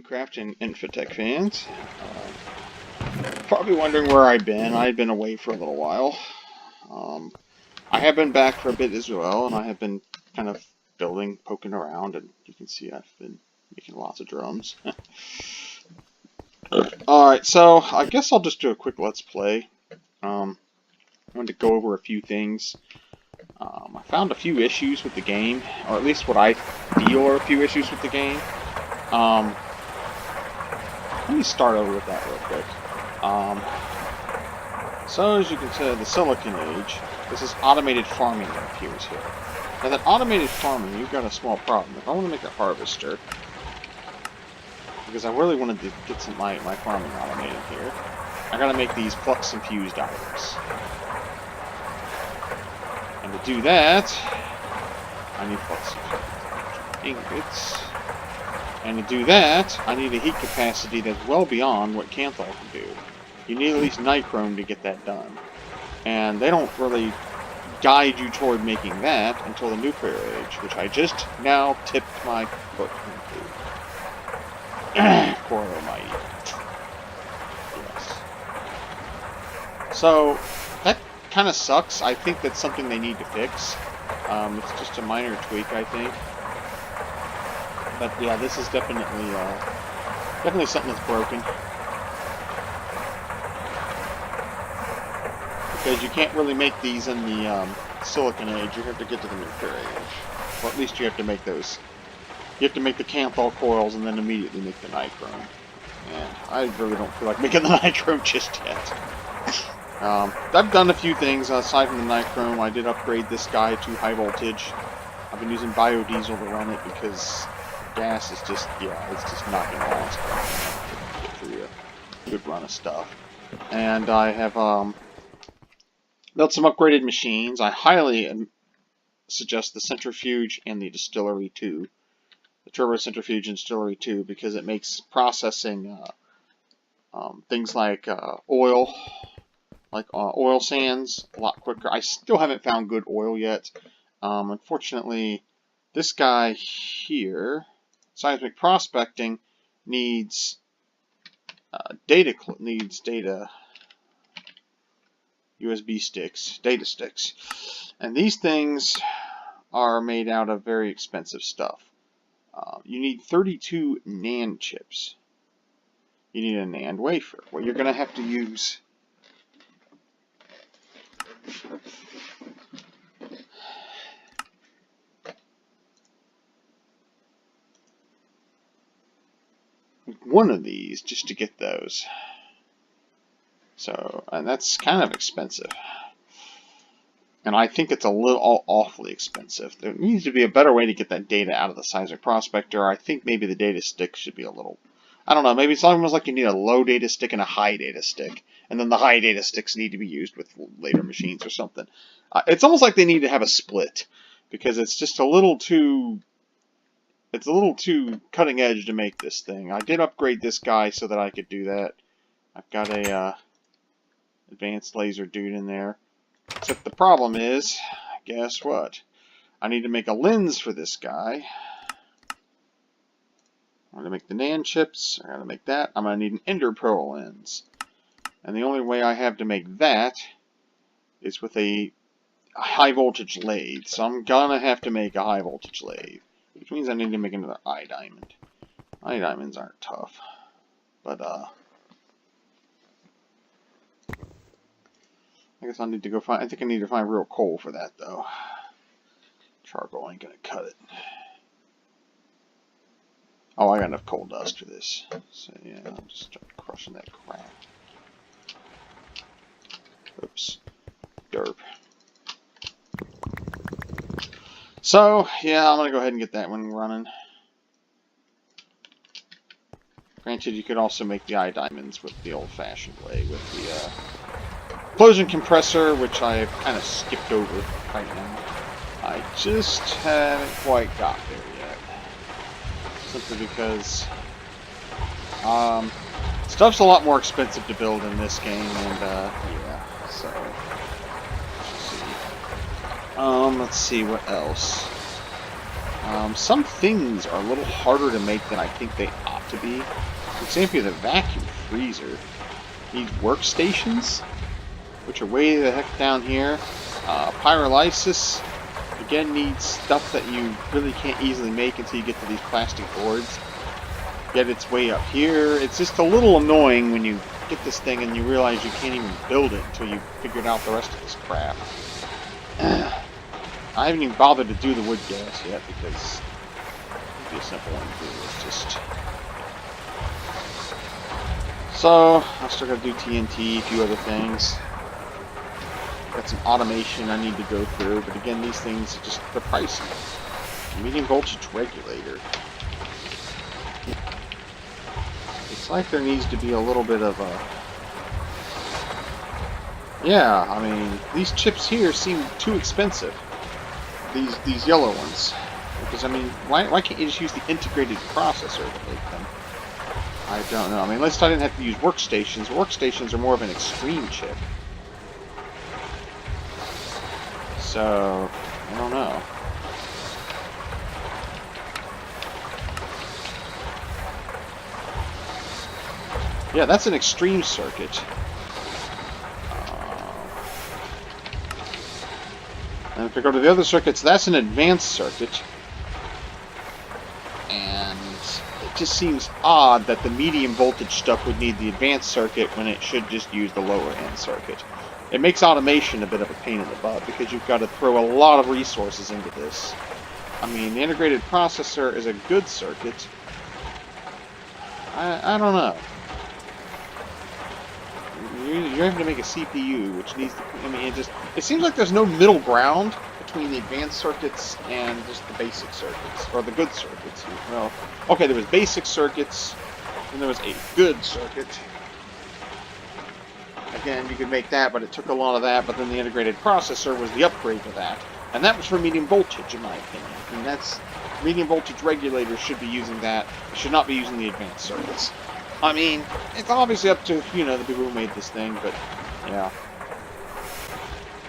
Minecraft and Infitech fans. Probably wondering where I've been. I've been away for a little while. I have been back for a bit as well, and I have been kind of building, poking around, and you can see I've been making lots of drums. Alright, so I guess I'll just do a quick Let's Play. I wanted to go over a few things. I found a few issues with the game, or at least what I feel are a few issues with the game. Let me start over with that real quick. So as you can see, the Silicon Age, this is automated farming that appears here. Now that automated farming, you've got a small problem. If I want to make a harvester, because I really wanted to get my farming automated here, I gotta make these flux infused items. And to do that, I need flux ingots. And to do that, I need a heat capacity that's well beyond what Canthal can do. You need at least nichrome to get that done. And they don't really guide you toward making that until the nuclear age, which I just now tipped my foot into. Poor almighty. Yes. So, that kind of sucks. I think that's something they need to fix. It's just a minor tweak, I think. But yeah, this is definitely something that's broken. Because you can't really make these in the Silicon Age. You have to get to the nuclear age. Or at least you have to make those. You have to make the Canthal coils and then immediately make the nichrome. And I really don't feel like making the nichrome just yet. I've done a few things aside from the nichrome. I did upgrade this guy to high voltage. I've been using biodiesel to run it because gas is just, it's just not going to last to get through a good run of stuff. And I have built some upgraded machines. I highly suggest the centrifuge and the distillery 2. The turbo centrifuge and distillery 2, because it makes processing things like oil sands a lot quicker. I still haven't found good oil yet. Unfortunately, this guy here, seismic prospecting, needs data USB sticks, data sticks, and these things are made out of very expensive stuff. You need 32 NAND chips. You need a NAND wafer. Well, you're going to have to use one of these just to get those. So, and that's kind of expensive. And I think it's a little awfully expensive. There needs to be a better way to get that data out of the seismic prospector. I think maybe the data stick should be a little, I don't know, maybe it's almost like you need a low data stick and a high data stick. And then the high data sticks need to be used with later machines or something. It's almost like they need to have a split, because it's just a little too, it's a little too cutting edge to make this thing. I did upgrade this guy so that I could do that. I've got a advanced laser dude in there. Except the problem is, guess what? I need to make a lens for this guy. I'm going to make the NAND chips. I'm going to make that. I'm going to need an Ender Pro lens. And the only way I have to make that is with a high voltage lathe. So I'm going to have to make a high voltage lathe. Which means I need to make another eye diamond. Eye diamonds aren't tough. But, I guess I need to go find, I think I need to find real coal for that, though. Charcoal ain't gonna cut it. Oh, I got enough coal dust for this. So, yeah, I'll just start crushing that crap. Oops. Derp. So, yeah, I'm gonna go ahead and get that one running. Granted, you could also make the eye diamonds with the old-fashioned way, with the, explosion compressor, which I've kind of skipped over right now. I just haven't quite got there yet. Simply because stuff's a lot more expensive to build in this game, and yeah, so let's see what else. Some things are a little harder to make than I think they ought to be. For example, the vacuum freezer needs workstations, which are way the heck down here. Pyrolysis, again, needs stuff that you really can't easily make until you get to these plastic boards. Yet it's way up here. It's just a little annoying when you get this thing and you realize you can't even build it until you figured out the rest of this crap. I haven't even bothered to do the wood gas yet because it'd be a simple one to do. It's just... So, I still gotta do TNT, a few other things. Got some automation I need to go through, but again, these things are just, they're pricey. Medium voltage regulator. It's like there needs to be a little bit of a... Yeah, I mean, these chips here seem too expensive. These yellow ones. Because, I mean, why can't you just use the integrated processor to make them? I don't know. I mean, at least I didn't have to use workstations. Workstations are more of an extreme chip. So, I don't know. Yeah, that's an extreme circuit. And if we go to the other circuits, that's an advanced circuit. And it just seems odd that the medium voltage stuff would need the advanced circuit when it should just use the lower end circuit. It makes automation a bit of a pain in the butt because you've got to throw a lot of resources into this. I mean, the integrated processor is a good circuit. I don't know. You're having to make a CPU, which needs to... I mean, it seems like there's no middle ground between the advanced circuits and just the basic circuits, or the good circuits. Well, okay, there was basic circuits, and there was a good circuit. Again, you could make that, but it took a lot of that, but then the integrated processor was the upgrade to that. And that was for medium voltage, in my opinion. I mean, that's... Medium voltage regulators should be using that. They should not be using the advanced circuits. I mean, it's obviously up to, you know, the people who made this thing, but, yeah.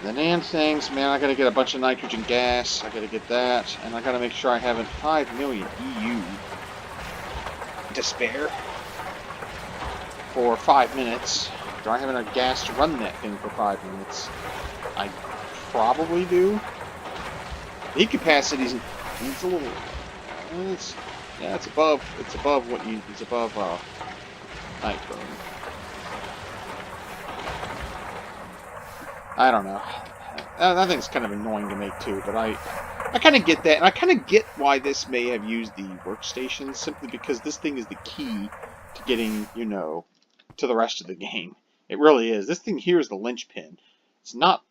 The NAND things, man, I gotta get a bunch of nitrogen gas, I gotta get that, and I gotta make sure I haven't 5 million EU to spare for 5 minutes. Do I have enough gas to run that thing for 5 minutes? I probably do. Heat capacity is a little... yeah, it's above what you... It's above, nitro. I don't know. That thing's kind of annoying to make too, but I kind of get that, and I kind of get why this may have used the workstation, simply because this thing is the key to getting, you know, to the rest of the game. It really is. This thing here is the linchpin. It's not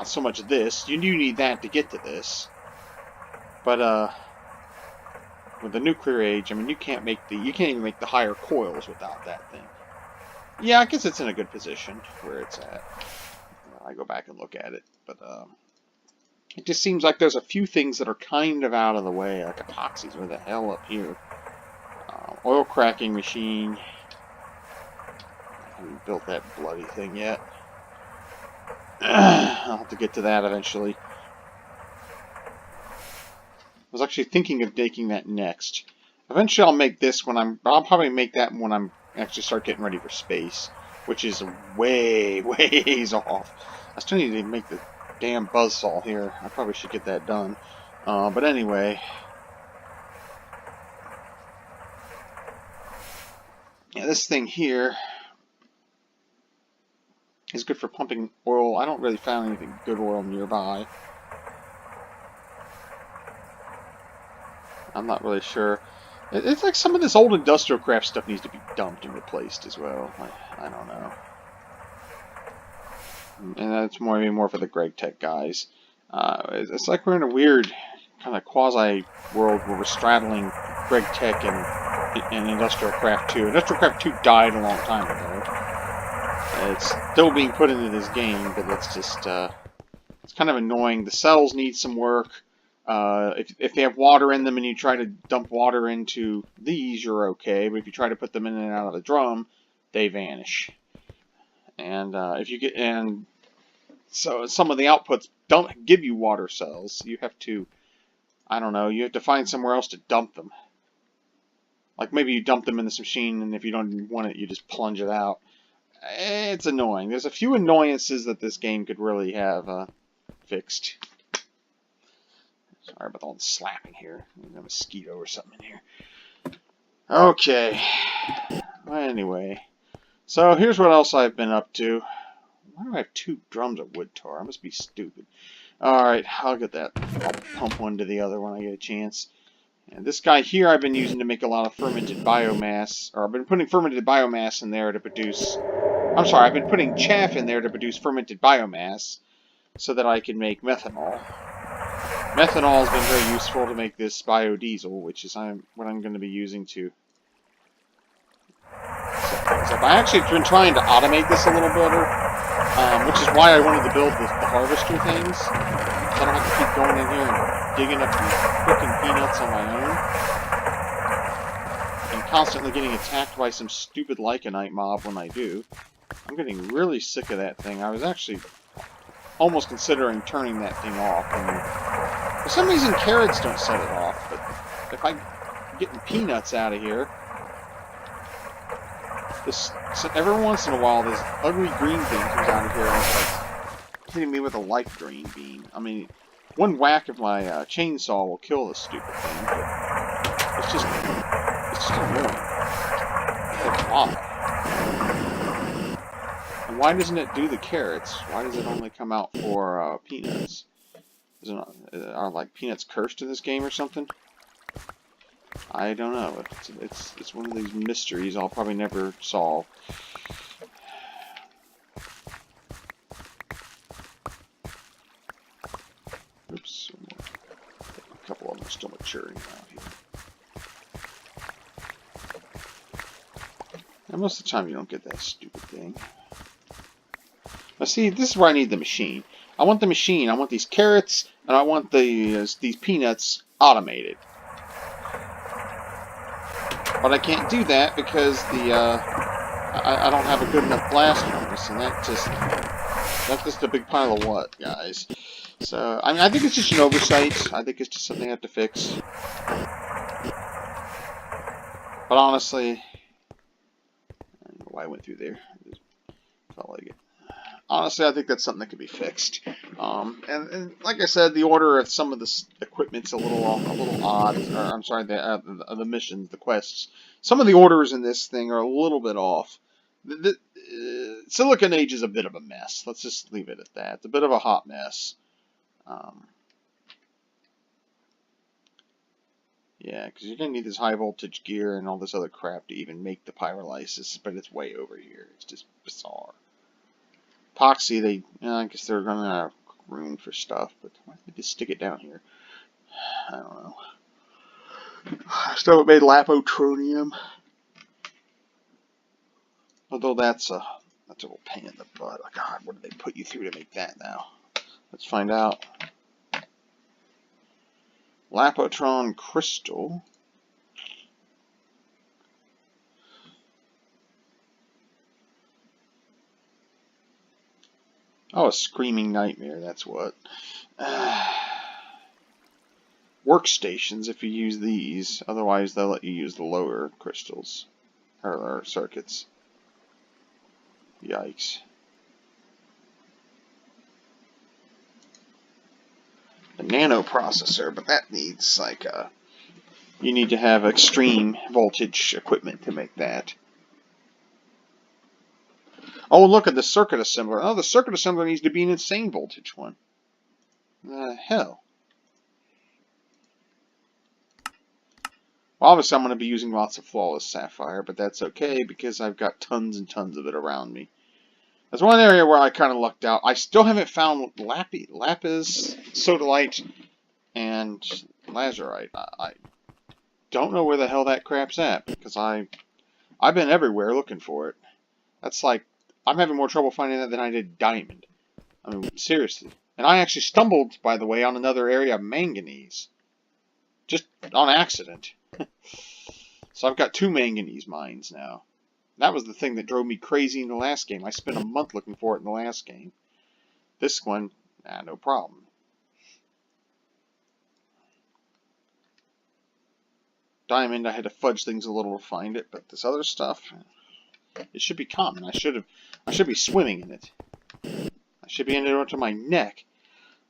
so much this. You do need that to get to this, but with the nuclear age, I mean, you can't even make the higher coils without that thing. Yeah, I guess it's in a good position where it's at. I go back and look at it, but it just seems like there's a few things that are kind of out of the way, like epoxies. Where the hell up here? Oil cracking machine. I haven't built that bloody thing yet. I'll have to get to that eventually. I was actually thinking of making that next. Eventually I'll make this I'll probably make that when I'm actually start getting ready for space, which is ways off. I still need to make the damn buzzsaw here. I probably should get that done. But anyway. Yeah, this thing here is good for pumping oil. I don't really find anything good oil nearby. I'm not really sure. It's like some of this old industrial craft stuff needs to be dumped and replaced as well. I don't know. And that's more for the Greg Tech guys. It's like we're in a weird kind of quasi world where we're straddling Greg Tech and Industrial Craft 2. Industrial Craft 2 died a long time ago. It's still being put into this game, but it's just it's kind of annoying. The cells need some work. If they have water in them and you try to dump water into these, you're okay. But if you try to put them in and out of the drum, they vanish. And so some of the outputs don't give you water cells. You have to, I don't know, you have to find somewhere else to dump them. Like maybe you dump them in this machine, and if you don't want it, you just plunge it out. It's annoying. There's a few annoyances that this game could really have fixed. Sorry about all the slapping here. There's a mosquito or something in here. Okay. Anyway. So here's what else I've been up to. Why do I have 2 drums of wood tar? I must be stupid. Alright, I'll get that. I'll pump one to the other when I get a chance. And this guy here I've been using to make a lot of fermented biomass. Or I've been putting fermented biomass in there to produce... I'm sorry, I've been putting chaff in there to produce fermented biomass so that I can make methanol. Methanol has been very useful to make this biodiesel, which is what I'm going to be using to set things up. I actually have been trying to automate this a little better, which is why I wanted to build the harvester things, so I don't have to keep going in here and digging up these frickin' peanuts on my own, and constantly getting attacked by some stupid lycanite mob when I do. I'm getting really sick of that thing. I was actually almost considering turning that thing off. For some reason, carrots don't set it off, but if I'm getting peanuts out of here, so every once in a while, this ugly green thing comes out of here and it's like hitting me with a light green beam. I mean, one whack of my chainsaw will kill this stupid thing, but it's just annoying. It's awful. And why doesn't it do the carrots? Why does it only come out for peanuts? Are like peanuts cursed in this game or something? I don't know. It's one of these mysteries I'll probably never solve. Oops. A couple of them are still maturing out here. And most of the time you don't get that stupid thing. Now see, this is where I need the machine. I want the machine. I want these carrots, and I want these peanuts automated. But I can't do that because I don't have a good enough blast furnace, and that's just a big pile of what, guys? So I mean, I think it's just an oversight. I think it's just something I have to fix. But honestly, I don't know why I went through there. I just felt like it. Honestly, I think that's something that could be fixed. And like I said, the order of some of this equipment's a little odd. Or, I'm sorry, the missions, the quests. Some of the orders in this thing are a little bit off. Silicon Age is a bit of a mess. Let's just leave it at that. It's a bit of a hot mess. Yeah, because you're going to need this high voltage gear and all this other crap to even make the pyrolysis, but it's way over here. It's just bizarre. Epoxy, I guess they're running out of room for stuff, but why don't they just stick it down here? I don't know. Still made lapotronium. Although that's a real pain in the butt. Oh, God, what did they put you through to make that now? Let's find out. Lapotron crystal. Oh, a screaming nightmare, that's what. Workstations if you use these. Otherwise, they'll let you use the lower crystals. Or circuits. Yikes. A nano processor, but that needs, like, you need to have extreme voltage equipment to make that. Oh, look at the circuit assembler. Oh, the circuit assembler needs to be an insane voltage one. Hell. Well, obviously I'm going to be using lots of flawless sapphire, but that's okay because I've got tons and tons of it around me. That's one area where I kind of lucked out. I still haven't found lapis, sodalite, and lazurite. I don't know where the hell that crap's at because I've been everywhere looking for it. That's like, I'm having more trouble finding that than I did diamond. I mean, seriously. And I actually stumbled, by the way, on another area of manganese. Just on accident. So I've got 2 manganese mines now. That was the thing that drove me crazy in the last game. I spent a month looking for it in the last game. This one, no problem. diamond, I had to fudge things a little to find it, but this other stuff, it should be common. I should be swimming in it. I should be in it up to my neck,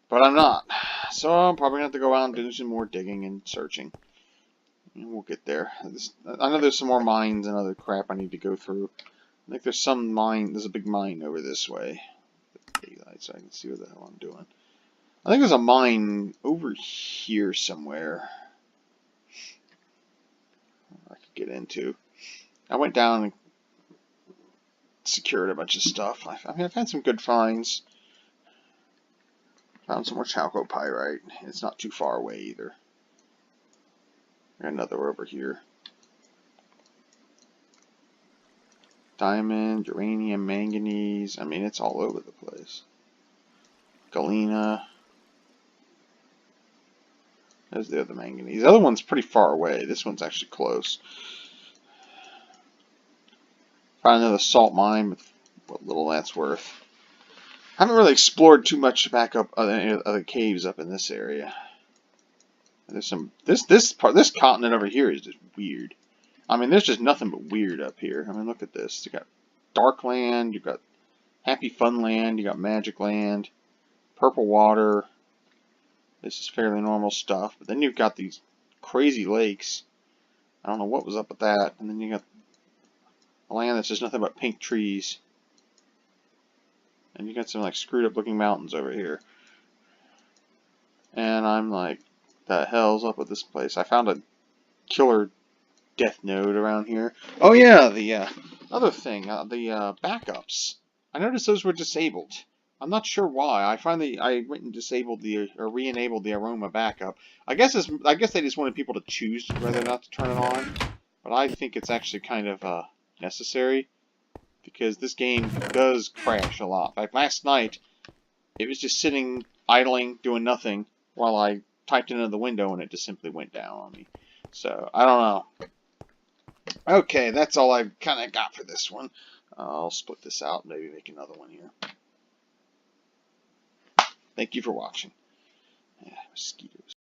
but I'm not. So I'm probably going to have to go out and do some more digging and searching. And we'll get there. I know there's some more mines and other crap I need to go through. I think there's some mine, there's a big mine over this way. Daylight, so I can see what the hell I'm doing. I think there's a mine over here somewhere I could get into. I went down and secured a bunch of stuff. I mean, I've had some good finds. Found some more chalcopyrite. It's not too far away either. Got another over here. Diamond, uranium, manganese. I mean, it's all over the place. Galena. There's the other manganese. The other one's pretty far away. This one's actually close. Found another salt mine with what little that's worth. I haven't really explored too much back up other caves up in this area. There's some this continent over here is just weird. I mean, there's just nothing but weird up here. I mean, look at this. You got dark land, you got happy fun land, you got magic land, purple water. This is fairly normal stuff. But then you've got these crazy lakes. I don't know what was up with that. And then you got a land that's just nothing but pink trees. And you got some like screwed up looking mountains over here. And I'm like, the hell's up with this place? I found a killer death node around here. Oh yeah, the other thing, the backups. I noticed those were disabled. I'm not sure why. I went and disabled or re-enabled the aroma backup. I guess they just wanted people to choose whether or not to turn it on. But I think it's actually kind of necessary, because this game does crash a lot. Like last night, it was just sitting idling, doing nothing, while I typed it into the window and it just simply went down on me. So I don't know. Okay, that's all I've kind of got for this one. I'll split this out and maybe make another one here. Thank you for watching. Yeah, mosquitoes.